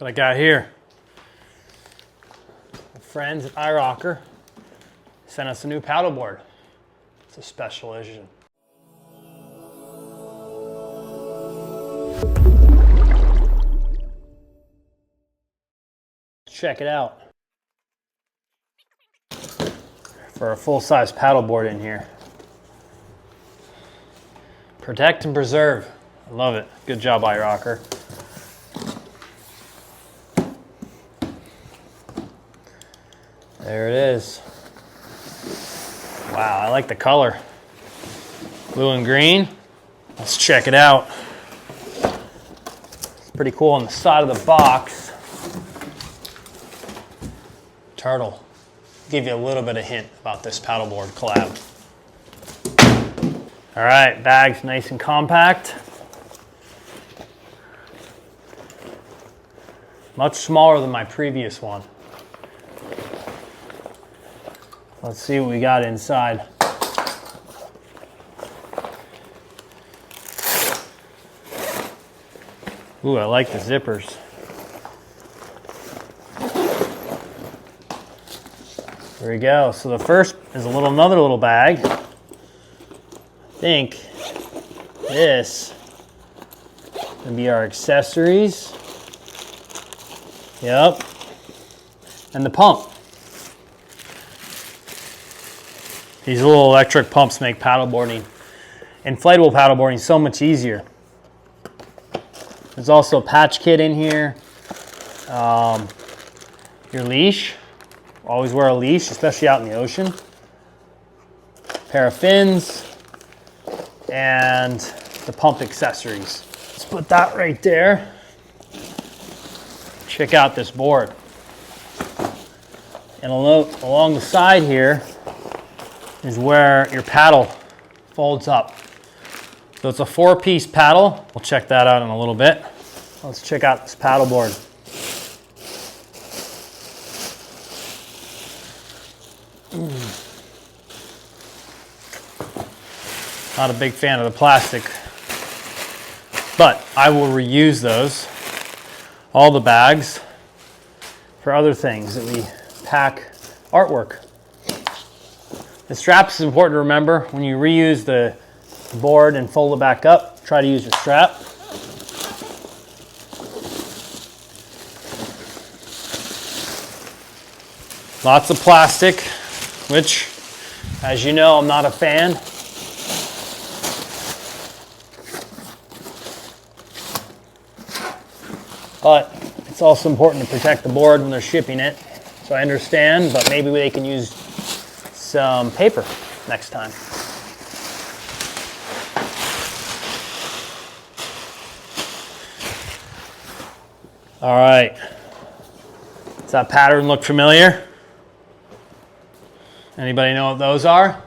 What I got here. My friends at iRocker sent us a new paddleboard. It's a special edition. Check it out. For a full-size paddleboard in here. Protect and preserve. I love it. Good job, iRocker. There it is. Wow, I like the color. Blue and green. Let's check it out. It's pretty cool on the side of the box. Turtle. Give you a little bit of hint about this paddleboard collab. All right, bag's nice and compact. Much smaller than my previous one. Let's see what we got inside. Ooh, I like the zippers. There we go. So the first is another little bag. I think this would be our accessories. Yep. And the pump. These little electric pumps make paddleboarding, inflatable paddleboarding, so much easier. There's also a patch kit in here. Your leash. Always wear a leash, especially out in the ocean. Pair of fins. And the pump accessories. Let's put that right there. Check out this board. And along the side here is where your paddle folds up. So it's a 4-piece paddle. We'll check that out in a little bit. Let's check out this paddleboard. Not a big fan of the plastic, but I will reuse those, all the bags, for other things that we pack artwork. The straps is important to remember. When you reuse the board and fold it back up, try to use your strap. Lots of plastic, which, as you know, I'm not a fan. But it's also important to protect the board when they're shipping it. So I understand, but maybe they can use some paper next time. All right. Does that pattern look familiar? Anybody know what those are?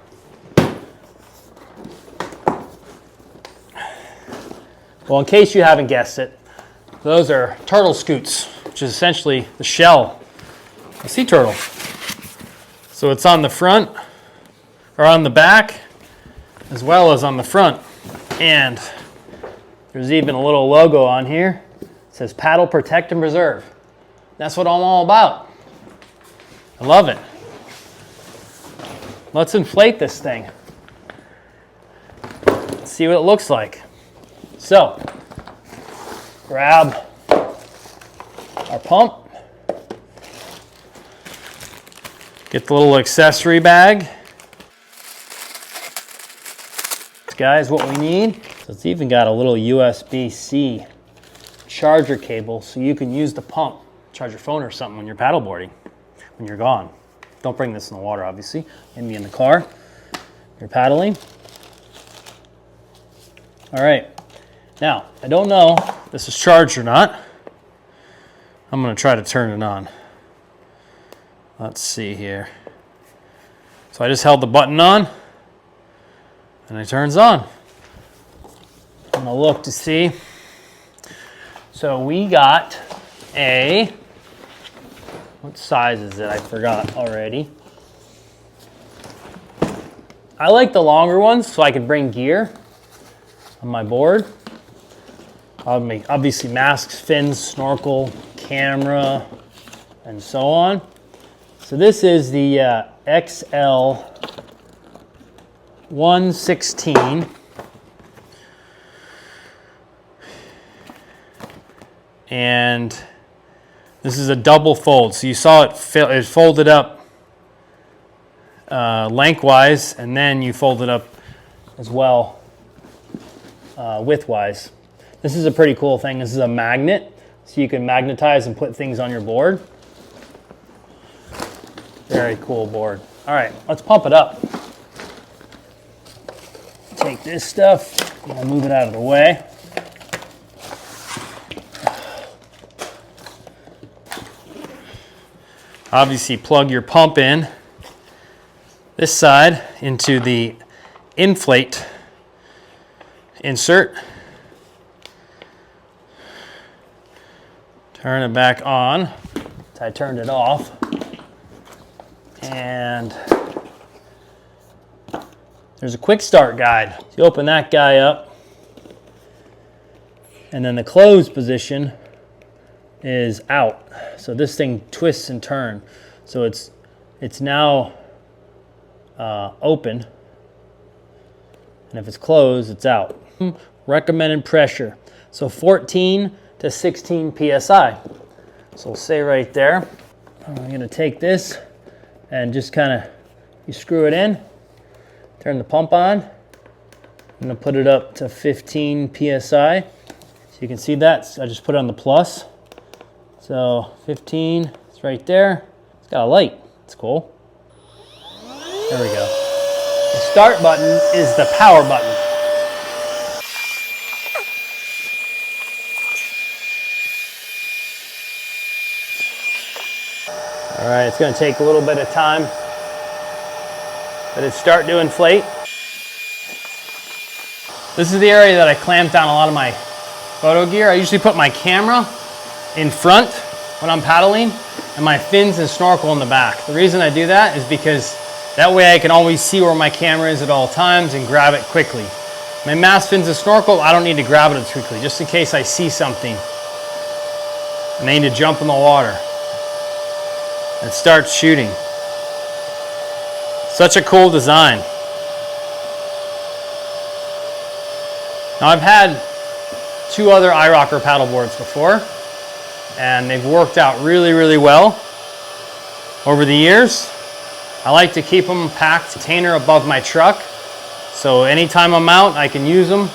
Well, in case you haven't guessed it, those are turtle scoots, which is essentially the shell of a sea turtle. So it's on the front, or on the back, as well as on the front. And there's even a little logo on here. It says paddle, protect, and preserve. That's what I'm all about. I love it. Let's inflate this thing. Let's see what it looks like. So, grab our pump. Get the little accessory bag. This, guys, what we need. So it's even got a little USB-C charger cable so you can use the pump, charge your phone or something when you're paddleboarding, when you're gone. Don't bring this in the water, obviously. Maybe in the car. You're paddling. All right. Now, I don't know if this is charged or not. I'm going to try to turn it on. Let's see here. So I just held the button on, and it turns on. I'm going to look to see. So we got a, what size is it? I forgot already. I like the longer ones so I can bring gear on my board. Obviously masks, fins, snorkel, camera, and so on. So this is the XL 116. And this is a double fold. So you saw it folded up lengthwise, and then you fold it up as well widthwise. This is a pretty cool thing. This is a magnet, so you can magnetize and put things on your board. Very cool board. All right, let's pump it up. Take this stuff, and I'll move it out of the way. Obviously, plug your pump in this side into the inflate insert. Turn it back on. I turned it off. And there's a quick start guide. So you open that guy up, and then the close position is out. So this thing twists and turns. So it's now open, and if it's closed, it's out. Recommended pressure. So 14 to 16 psi. So we'll say right there. I'm gonna take this and just kind of, you screw it in, turn the pump on. I'm gonna put it up to 15 psi. So you can see that, so I just put it on the plus. So 15, it's right there. It's got a light, it's cool. There we go. The start button is the power button. All right, it's gonna take a little bit of time. Let it start to inflate. This is the area that I clamp down a lot of my photo gear. I usually put my camera in front when I'm paddling and my fins and snorkel in the back. The reason I do that is because that way I can always see where my camera is at all times and grab it quickly. My mask, fins, and snorkel, I don't need to grab it as quickly, just in case I see something and I need to jump in the water and start shooting. Such a cool design. Now I've had 2 other iRocker paddleboards before, and they've worked out really, really well over the years. I like to keep them packed container above my truck, so anytime I'm out, I can use them.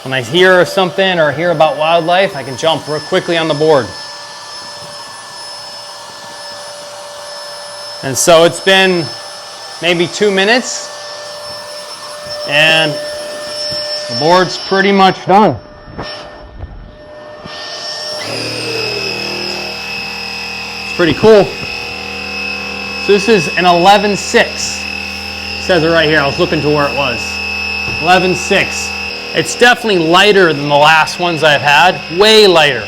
When I hear something or hear about wildlife, I can jump real quickly on the board. And so it's been maybe 2 minutes, and the board's pretty much done. It's pretty cool. So this is an 11.6. It says it right here. I was looking to where it was. 11.6. It's definitely lighter than the last ones I've had. Way lighter,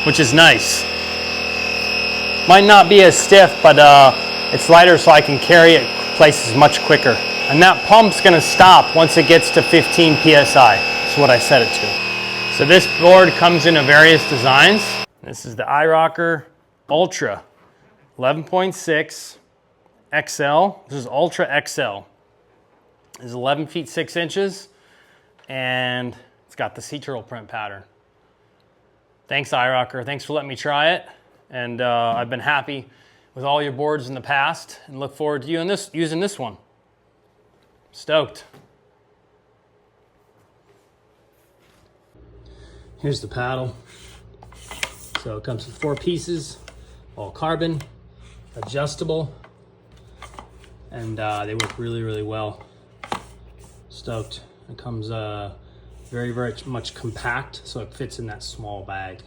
which is nice. Might not be as stiff, but it's lighter so I can carry it places much quicker. And that pump's gonna stop once it gets to 15 psi. That's what I set it to. So this board comes in various designs. This is the iRocker Ultra 11.6 XL. This is Ultra XL. This is 11 feet 6 inches, and it's got the sea turtle print pattern. Thanks, iRocker. Thanks for letting me try it. And I've been happy with all your boards in the past, and look forward to using this one. Stoked. Here's the paddle. So it comes with 4 pieces, all carbon, adjustable, and they work really, really well. Stoked. It comes very, very much compact, so it fits in that small bag.